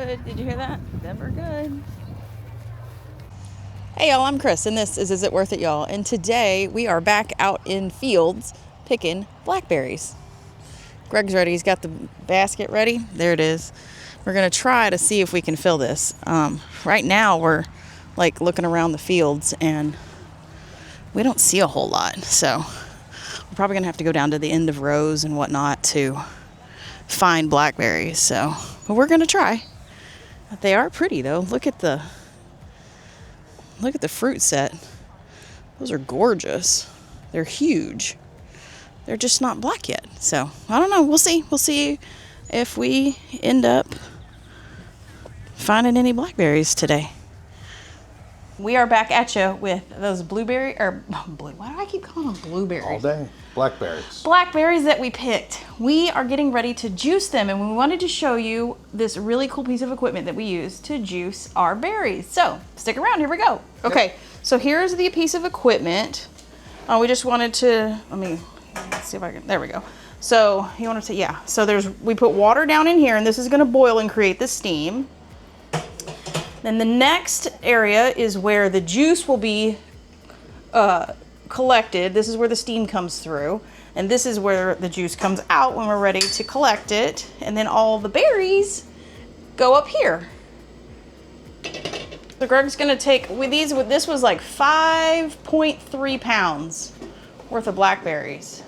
good. Did you hear that? Them are good. Hey y'all, I'm Chris, and this is It Worth It, y'all? And today we are back out in fields picking blackberries. Greg's ready. He's got the basket ready. There it is. We're going to try to see if we can fill this. Right now we're like looking around the fields and we don't see a whole lot. So we're probably going to have to go down to the end of rows and whatnot to find blackberries. But we're going to try. They are pretty though. Look at the fruit set. Those are gorgeous. They're huge. They're just not black yet. So I don't know. We'll see. We'll see if we end up finding any blackberries today. We are back at you with those why do I keep calling them blueberries? All day. Blackberries. Blackberries that we picked. We are getting ready to juice them, and we wanted to show you this really cool piece of equipment that we use to juice our berries. So stick around, here we go. Okay, so here's the piece of equipment. We just wanted to, let's see if I can, there we go. So you want to say, yeah, so we put water down in here, and this is gonna boil and create the steam. Then the next area is where the juice will be collected. This is where the steam comes through, and this is where the juice comes out when we're ready to collect it. And then all the berries go up here. So Greg's gonna take this was like 5.3 pounds worth of blackberries,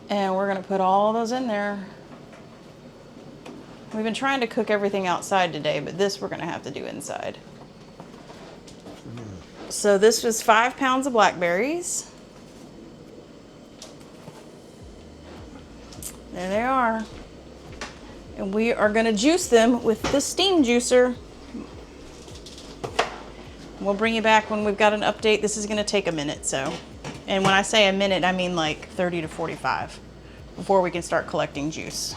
and we're gonna put all those in there. We've been trying to cook everything outside today, but this we're gonna have to do inside. So this was 5 pounds of blackberries. There they are. And we are gonna juice them with the steam juicer. We'll bring you back when we've got an update. This is gonna take a minute, so. And when I say a minute, I mean like 30 to 45 before we can start collecting juice.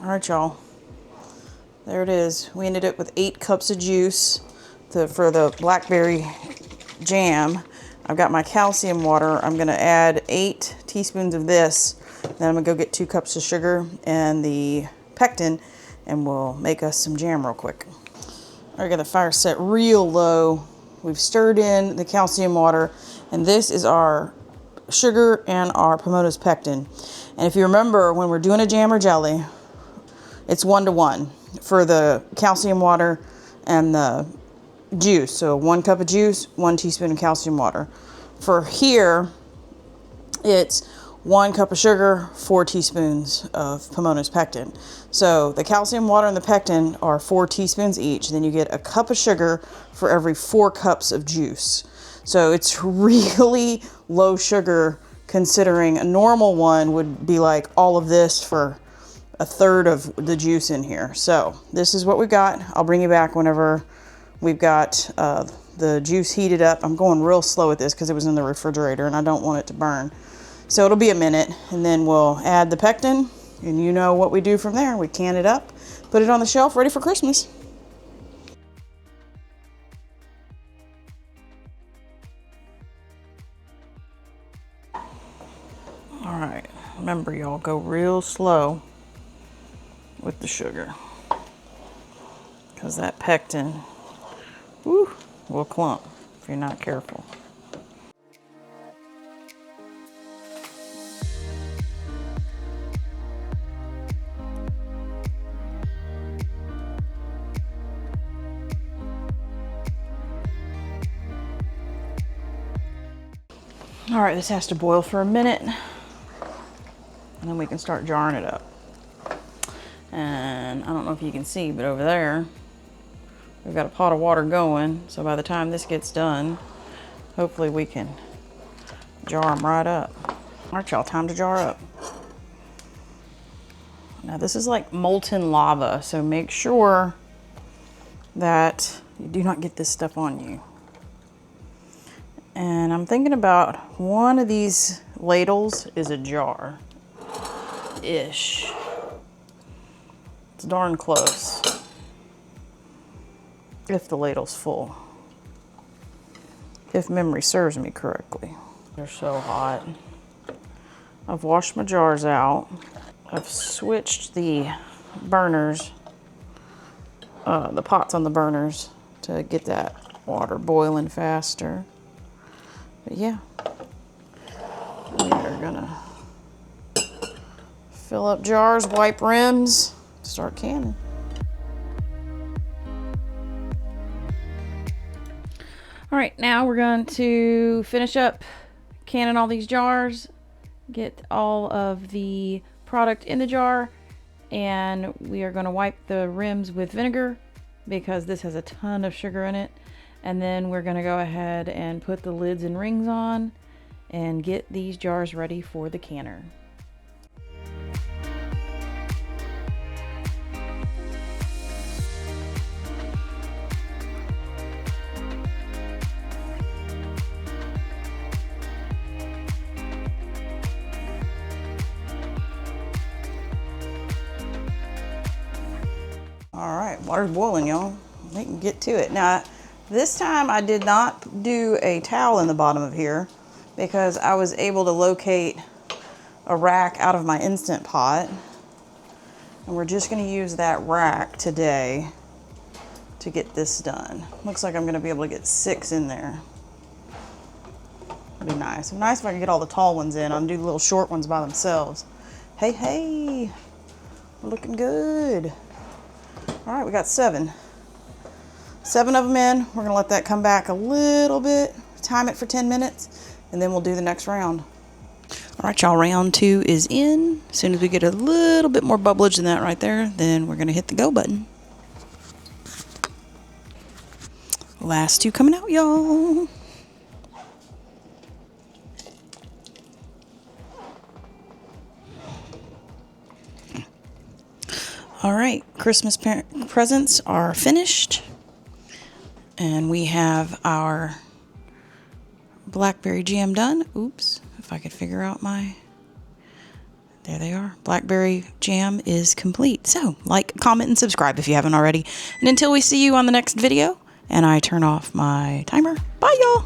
All right, y'all. There it is. We ended up with 8 cups of juice for the blackberry jam. I've got my calcium water. I'm gonna add 8 teaspoons of this. Then I'm gonna go get 2 cups of sugar and the pectin, and we'll make us some jam real quick. I got the fire set real low. We've stirred in the calcium water, and this is our sugar and our Pomona's pectin. And if you remember, when we're doing a jam or jelly, it's 1-to-1 for the calcium water and the juice. So 1 cup of juice, 1 teaspoon of calcium water. For here, it's 1 cup of sugar, 4 teaspoons of Pomona's pectin. So the calcium water and the pectin are 4 teaspoons each. Then you get a cup of sugar for every 4 cups of juice. So it's really low sugar, considering a normal one would be like all of this for a third of the juice in here. So this is what we got. I'll bring you back whenever we've got the juice heated up. I'm going real slow with this because it was in the refrigerator and I don't want it to burn. So it'll be a minute, and then we'll add the pectin, and you know what we do from there. We can it up, put it on the shelf, ready for Christmas. All right, remember y'all, go real slow with the sugar, because that pectin will clump if you're not careful. All right, this has to boil for a minute, and then we can start jarring it up. And I don't know if you can see, but over there, we've got a pot of water going. So by the time this gets done, hopefully we can jar them right up. All right, y'all, time to jar up. Now this is like molten lava, so make sure that you do not get this stuff on you. And I'm thinking about one of these ladles is a jar. ish. It's darn close. If the ladle's full. If memory serves me correctly. They're so hot. I've washed my jars out. I've switched the burners, the pots on the burners to get that water boiling faster. But yeah, we are gonna fill up jars, wipe rims, start canning. All right, now we're going to finish up canning all these jars, get all of the product in the jar, and we are going to wipe the rims with vinegar because this has a ton of sugar in it. And then we're going to go ahead and put the lids and rings on and get these jars ready for the canner. All right, water's boiling, y'all. We can get to it. Now, this time I did not do a towel in the bottom of here because I was able to locate a rack out of my Instant Pot. And we're just gonna use that rack today to get this done. Looks like I'm gonna be able to get 6 in there. That'd be nice. It'd be nice if I could get all the tall ones in. I'll do the little short ones by themselves. Hey, hey, we're looking good. All right, we got 7. 7 of them in. We're gonna let that come back a little bit, time it for 10 minutes, and then we'll do the next round. All right, y'all, round 2 is in. As soon as we get a little bit more bubblage than that right there, then we're gonna hit the go button. Last 2 coming out, y'all. All right, Christmas presents are finished. And we have our Blackberry jam done. Oops, if I could figure out my... There they are. Blackberry jam is complete. So, like, comment, and subscribe if you haven't already. And until we see you on the next video, and I turn off my timer, bye, y'all.